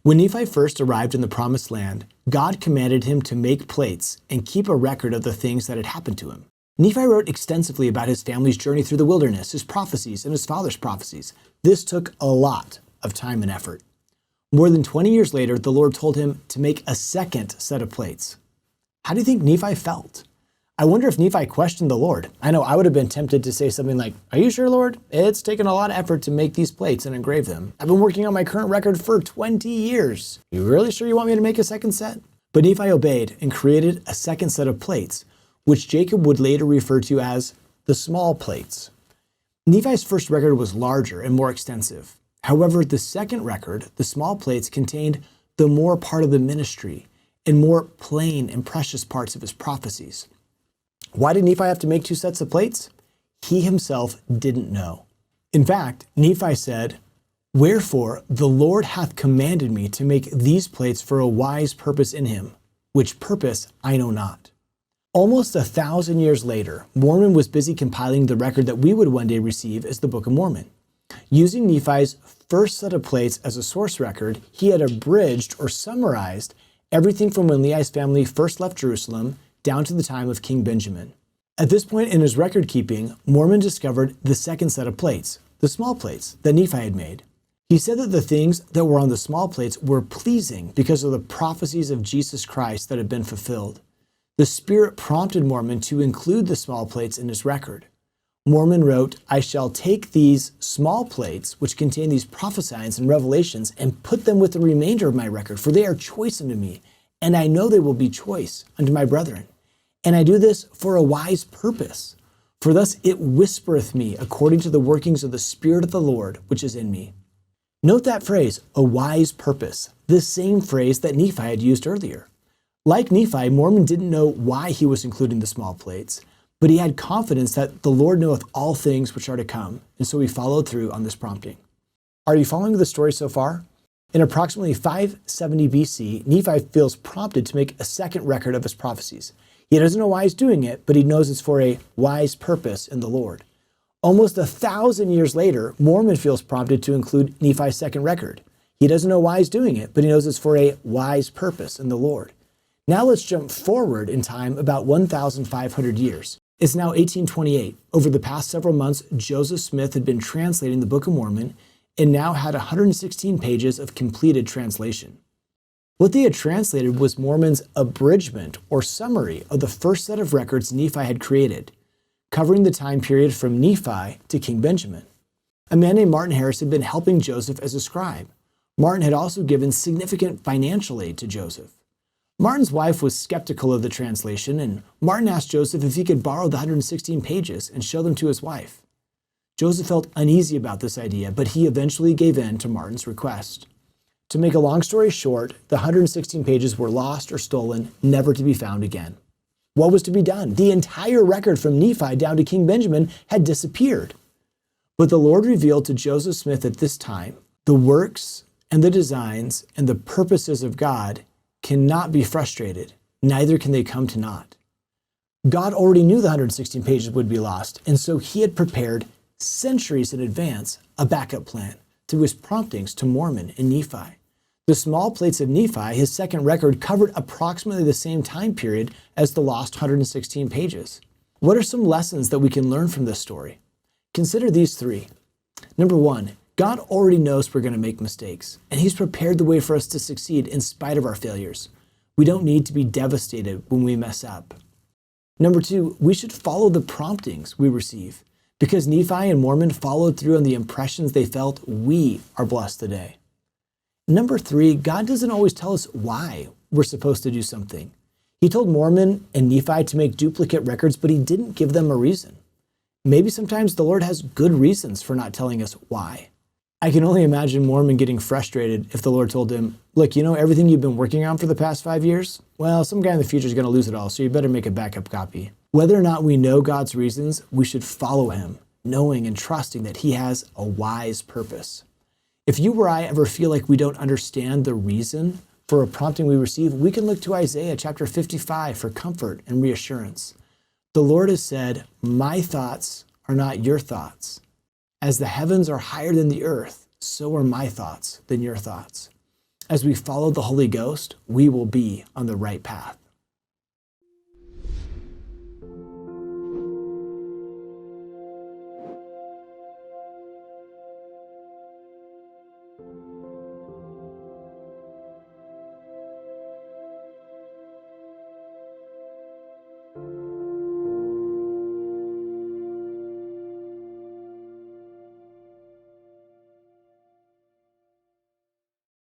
When Nephi first arrived in the Promised Land, God commanded him to make plates and keep a record of the things that had happened to him. Nephi wrote extensively about his family's journey through the wilderness, his prophecies, and his father's prophecies. This took a lot of time and effort. More than 20 years later, the Lord told him to make a second set of plates. How do you think Nephi felt? I wonder if Nephi questioned the Lord. I know I would have been tempted to say something like, "Are you sure, Lord? It's taken a lot of effort to make these plates and engrave them. I've been working on my current record for 20 years. You really sure you want me to make a second set?" But Nephi obeyed and created a second set of plates, which Jacob would later refer to as the small plates. Nephi's first record was larger and more extensive. However, the second record, the small plates, contained the more part of the ministry and more plain and precious parts of his prophecies. Why did Nephi have to make two sets of plates? He himself didn't know. In fact, Nephi said, "Wherefore the Lord hath commanded me to make these plates for a wise purpose in him, which purpose I know not." Almost 1,000 years later, Mormon was busy compiling the record that we would one day receive as the Book of Mormon. Using Nephi's first set of plates as a source record, he had abridged or summarized everything from when Lehi's family first left Jerusalem down to the time of King Benjamin. At this point in his record keeping, Mormon discovered the second set of plates, the small plates that Nephi had made. He said that the things that were on the small plates were pleasing because of the prophecies of Jesus Christ that had been fulfilled. The Spirit prompted Mormon to include the small plates in his record. Mormon wrote, "I shall take these small plates, which contain these prophecies and revelations, and put them with the remainder of my record, for they are choice unto me, and I know they will be choice unto my brethren. And I do this for a wise purpose, for thus it whispereth me according to the workings of the Spirit of the Lord, which is in me." Note that phrase, a wise purpose, the same phrase that Nephi had used earlier. Like Nephi, Mormon didn't know why he was including the small plates, but he had confidence that the Lord knoweth all things which are to come, and so he followed through on this prompting. Are you following the story so far? In approximately 570 BC, Nephi feels prompted to make a second record of his prophecies. He doesn't know why he's doing it, but he knows it's for a wise purpose in the Lord. Almost 1,000 years later, Mormon feels prompted to include Nephi's second record. He doesn't know why he's doing it, but he knows it's for a wise purpose in the Lord. Now let's jump forward in time about 1,500 years. It's now 1828. Over the past several months, Joseph Smith had been translating the Book of Mormon and now had 116 pages of completed translation. What they had translated was Mormon's abridgment or summary of the first set of records Nephi had created, covering the time period from Nephi to King Benjamin. A man named Martin Harris had been helping Joseph as a scribe. Martin had also given significant financial aid to Joseph. Martin's wife was skeptical of the translation, and Martin asked Joseph if he could borrow the 116 pages and show them to his wife. Joseph felt uneasy about this idea, but he eventually gave in to Martin's request. To make a long story short, the 116 pages were lost or stolen, never to be found again. What was to be done? The entire record from Nephi down to King Benjamin had disappeared. But the Lord revealed to Joseph Smith at this time, the works and the designs and the purposes of God cannot be frustrated, neither can they come to naught. God already knew the 116 pages would be lost, and so he had prepared centuries in advance a backup plan through his promptings to Mormon and Nephi. The small plates of Nephi, his second record, covered approximately the same time period as the lost 116 pages. What are some lessons that we can learn from this story? Consider these three. Number one, God already knows we're going to make mistakes, and he's prepared the way for us to succeed in spite of our failures. We don't need to be devastated when we mess up. Number two, we should follow the promptings we receive. Because Nephi and Mormon followed through on the impressions they felt, we are blessed today. Number three, God doesn't always tell us why we're supposed to do something. He told Mormon and Nephi to make duplicate records, but he didn't give them a reason. Maybe sometimes the Lord has good reasons for not telling us why. I can only imagine Mormon getting frustrated if the Lord told him, "Look, you know everything you've been working on for the past 5 years? Well, some guy in the future is going to lose it all, so you better make a backup copy." Whether or not we know God's reasons, we should follow him, knowing and trusting that he has a wise purpose. If you or I ever feel like we don't understand the reason for a prompting we receive, we can look to Isaiah chapter 55 for comfort and reassurance. The Lord has said, "My thoughts are not your thoughts. As the heavens are higher than the earth, so are my thoughts than your thoughts." As we follow the Holy Ghost, we will be on the right path.